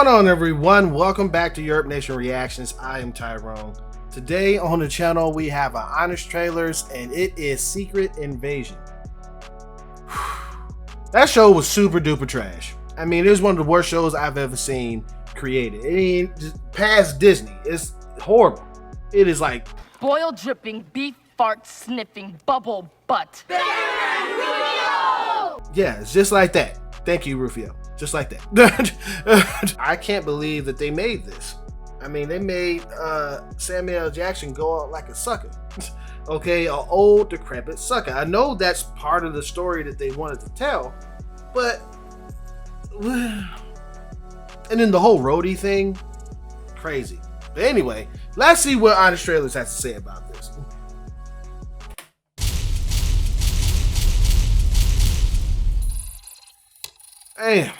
going on, everyone? Welcome back to YURP Nation Reactions. I am Tyrone. Today on the channel we have an honest trailers, and it is Secret Invasion. That show was super duper trash. I mean, it was one of the worst shows I've ever seen created. I mean, just past Disney. It's horrible. It is like boil dripping, beef fart sniffing, bubble butt. Yeah, it's just like that. Thank you, Rufio. Just like that. I can't believe that they made this. I mean, they made Samuel L. Jackson go out like a sucker. Okay, an old, decrepit sucker. I know that's part of the story that they wanted to tell, but... And then the whole roadie thing, crazy. But anyway, let's see what Honest Trailers has to say about this. Damn.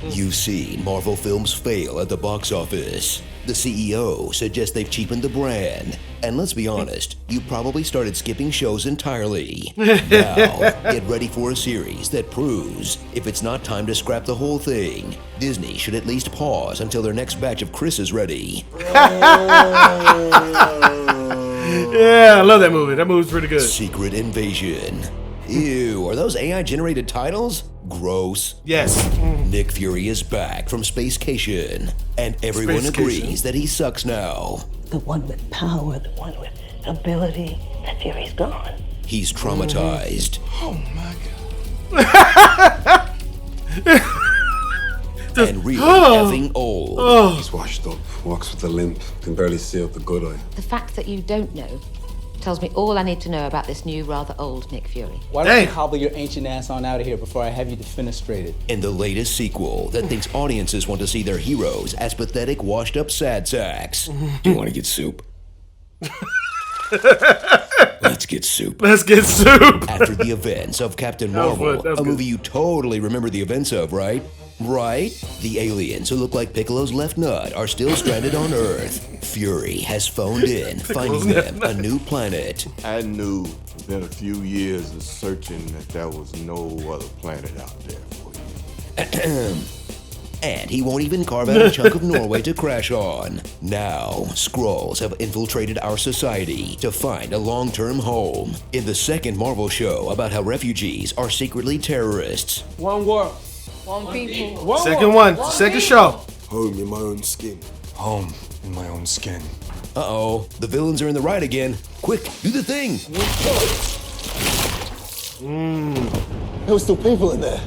You see Marvel films fail at the box office. The CEO suggests they've cheapened the brand. And let's be honest, you probably started skipping shows entirely. Now, get ready for a series that proves if it's not time to scrap the whole thing, Disney should at least pause until their next batch of Chris is ready. Yeah, I love that movie. That movie's pretty good. Secret Invasion. Ew, are those AI-generated titles? Gross. Yes. Nick Fury is back from Spacecation, and everyone agrees that he sucks now. The one with power, the one with ability, that Fury's gone. He's traumatized. Oh my God. And really effing old. He's washed up, walks with a limp, can barely see out the good eye. The fact that you don't know tells me all I need to know about this new, rather old Nick Fury. Why don't you hobble your ancient ass on out of here before I have you defenestrated? In the latest sequel that thinks audiences want to see their heroes as pathetic, washed-up sad sacks. Do you want to get soup? Let's get soup. Let's get soup. After the events of Captain Marvel, a movie you totally remember the events of, right? Right? The aliens who look like Piccolo's left nut are still stranded on Earth. Fury has phoned in, finding them a new planet. I knew within a few years of searching that there was no other planet out there for you. And he won't even carve out a chunk of Norway to crash on. Now, Skrulls have infiltrated our society to find a long-term home. In the second Marvel show about how refugees are secretly terrorists. One world, one people. Second show. Home in my own skin. Home in my own skin. Uh-oh, the villains are in the right again. Quick, do the thing. There were still people in there.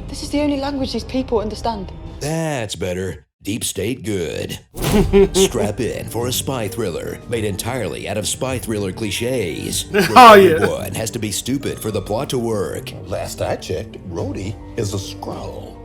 This is the only language these people understand. That's better. Deep State good. Strap in for a spy thriller made entirely out of spy thriller cliches. Oh, yeah. Everyone has to be stupid for the plot to work. Last I checked, Rhodey is a Skrull.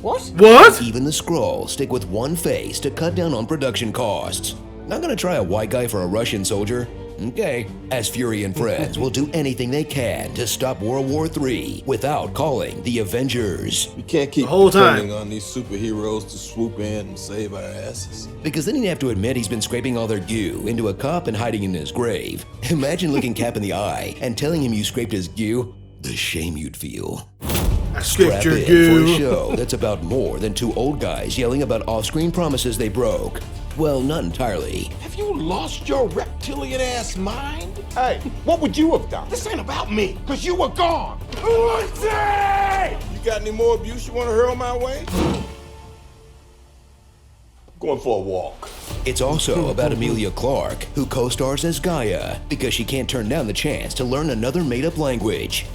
What? Even the Skrulls stick with one face to cut down on production costs. Not gonna try a white guy for a Russian soldier? Okay. As Fury and friends will do anything they can to stop World War III without calling the Avengers. You can't keep depending on these superheroes to swoop in and save our asses. Because then he'd have to admit he's been scraping all their goo into a cup and hiding in his grave. Imagine looking Cap in the eye and telling him you scraped his goo. The shame you'd feel. Strap in for a show that's about more than two old guys yelling about off-screen promises they broke. Well, not entirely. Have you lost your reptilian ass mind? Hey, what would you have done? This ain't about me, because you were gone. You got any more abuse you want to hurl my way? Going for a walk. It's also about Emilia Clarke, who co-stars as Gaia, because she can't turn down the chance to learn another made-up language.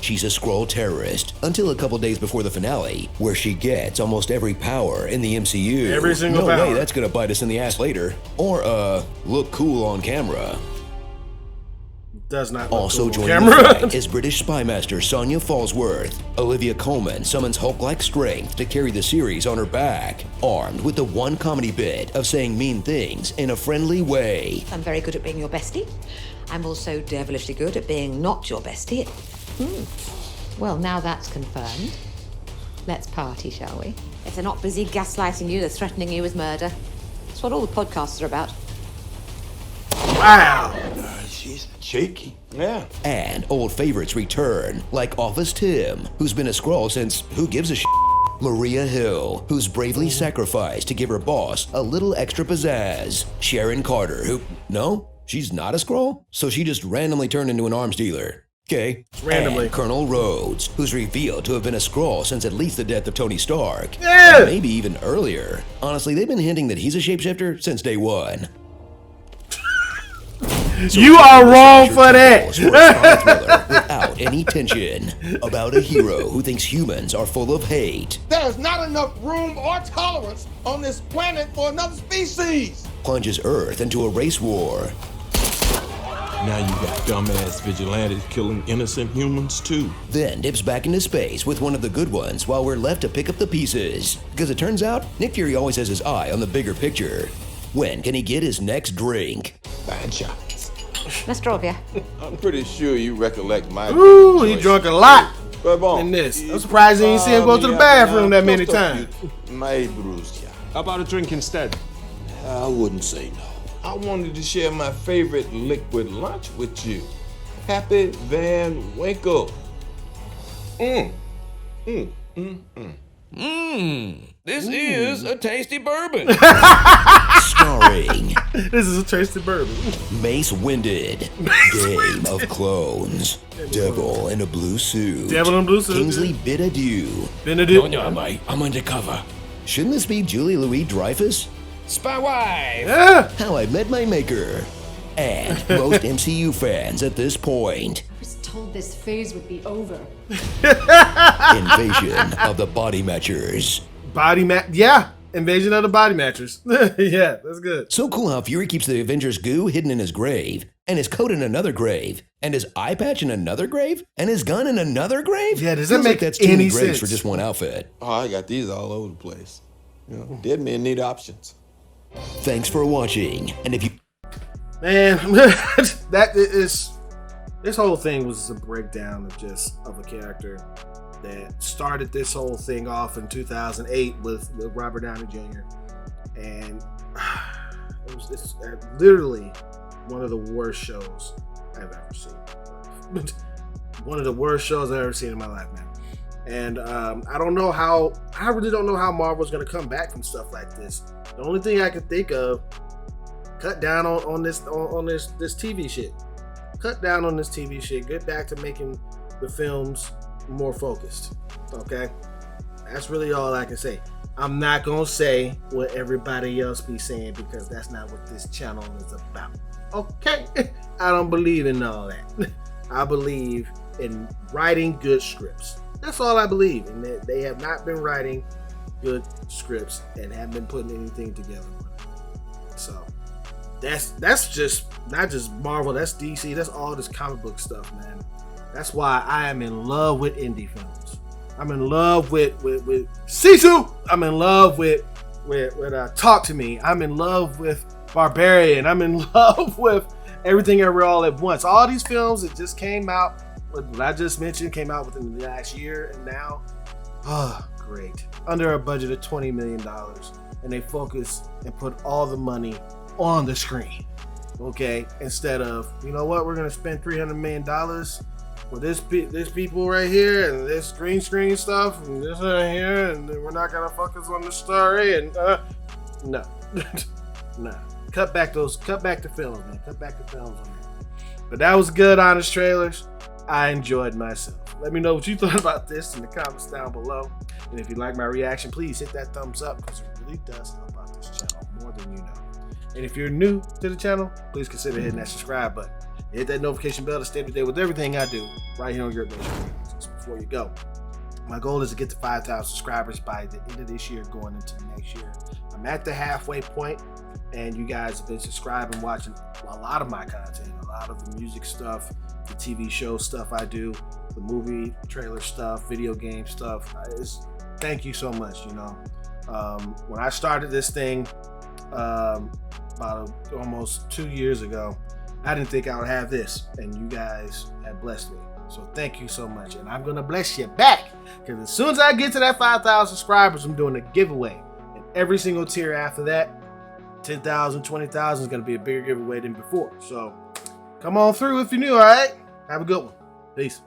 She's a Skrull terrorist until a couple days before the finale, where she gets almost every power in the MCU. Every single power. No way that's gonna bite us in the ass later. Or, look cool on camera. Does not also look cool joining the fight is British spy master Sonya Falsworth. Olivia Colman summons Hulk-like strength to carry the series on her back, armed with the one comedy bit of saying mean things in a friendly way. I'm very good at being your bestie. I'm also devilishly good at being not your bestie. Well, now that's confirmed. Let's party, shall we? If they're not busy gaslighting you, they're threatening you with murder. That's what all the podcasts are about. Wow. She's cheeky. Yeah. And old favorites return, like Office Tim, who's been a Skrull since who gives a shit? Maria Hill, who's bravely sacrificed to give her boss a little extra pizzazz. Sharon Carter, who, no, she's not a Skrull, so she just randomly turned into an arms dealer. Okay. Randomly. And Colonel Rhodes, who's revealed to have been a Skrull since at least the death of Tony Stark. Yeah. And maybe even earlier. Honestly, they've been hinting that he's a shapeshifter since day one. So you are wrong for that. Without any tension, about a hero who thinks humans are full of hate. There's not enough room or tolerance on this planet for another species. Plunges Earth into a race war. Now you got dumbass vigilantes killing innocent humans too. Then dips back into space with one of the good ones while we're left to pick up the pieces. Because it turns out, Nick Fury always has his eye on the bigger picture. When can he get his next drink? Fine shot. Nostrovia. I'm pretty sure you recollect my. Ooh, he drunk a lot But bon, in this. I'm surprised you didn't see him go to the bathroom that many times. My bruised. How about a drink instead? I wouldn't say no. I wanted to share my favorite liquid lunch with you. Happy Van Winkle. This is a tasty bourbon. Starring This is a tasty bourbon. Mace Winded, Game of Clones, Devil in a Blue Suit, Devil in a Blue Suit. Kingsley Benadieu. Benedict. Mate, I'm undercover. Shouldn't this be Julie Louis-Dreyfus? Spy wife! Yeah. How I Met My Maker. And most MCU fans at this point. I was told this phase would be over. Invasion of the Body Matchers. Invasion of the Body Matchers. Yeah, that's good. So cool how Fury keeps the Avengers goo hidden in his grave, and his coat in another grave, and his eye patch in another grave, and his gun in another grave? Yeah, does that Feels make like that's too any many graves sense? for just one outfit. Oh, I got these all over the place. You know, dead men need options. Thanks for watching, and if you Man, that is this whole thing was a breakdown of a character that started this whole thing off in 2008 with Robert Downey Jr. And it's literally one of the worst shows I've ever seen. One of the worst shows I've ever seen in my life, man. And I really don't know how Marvel's gonna come back from stuff like this. The only thing I could think of, cut down on this TV shit. Cut down on this TV shit. Get back to making the films more focused. Okay? That's really all I can say. I'm not gonna say what everybody else be saying because that's not what this channel is about. Okay? I don't believe in all that. I believe in writing good scripts. That's all I believe. And they have not been writing good scripts and haven't been putting anything together. So that's just not just Marvel, that's DC, that's all this comic book stuff, man. That's why I am in love with indie films. I'm in love with Sisu. I'm in love with Talk to Me. I'm in love with Barbarian. I'm in love with Everything Everywhere All at Once. All these films that just came out, what I just mentioned, came out within the last year, and now, great. Under a budget of $20 million, and they focus and put all the money on the screen, okay? Instead of, you know what, we're gonna spend $300 million for this people right here and this green screen stuff and this right here, and we're not gonna focus on the story and no, no. Cut back the films, man. Cut back the films on that. But that was good, honest trailers. I enjoyed myself. Let me know what you thought about this in the comments down below. And if you like my reaction, please hit that thumbs up because it really does help out this channel more than you know. And if you're new to the channel, please consider hitting that subscribe button. Hit that notification bell to stay up to date with everything I do right here on YURP Nation. Just before you go, my goal is to get to 5,000 subscribers by the end of this year, going into next year. I'm at the halfway point, and you guys have been subscribing, watching a lot of my content, a lot of the music stuff, the TV show stuff I do, the movie trailer stuff, video game stuff. Thank you so much. You know, when I started this thing about almost 2 years ago, I didn't think I would have this, and you guys have blessed me. So thank you so much, and I'm gonna bless you back. Because as soon as I get to that 5,000 subscribers, I'm doing a giveaway. And every single tier after that, 10,000, 20,000 is going to be a bigger giveaway than before. So come on through if you're new, all right? Have a good one. Peace.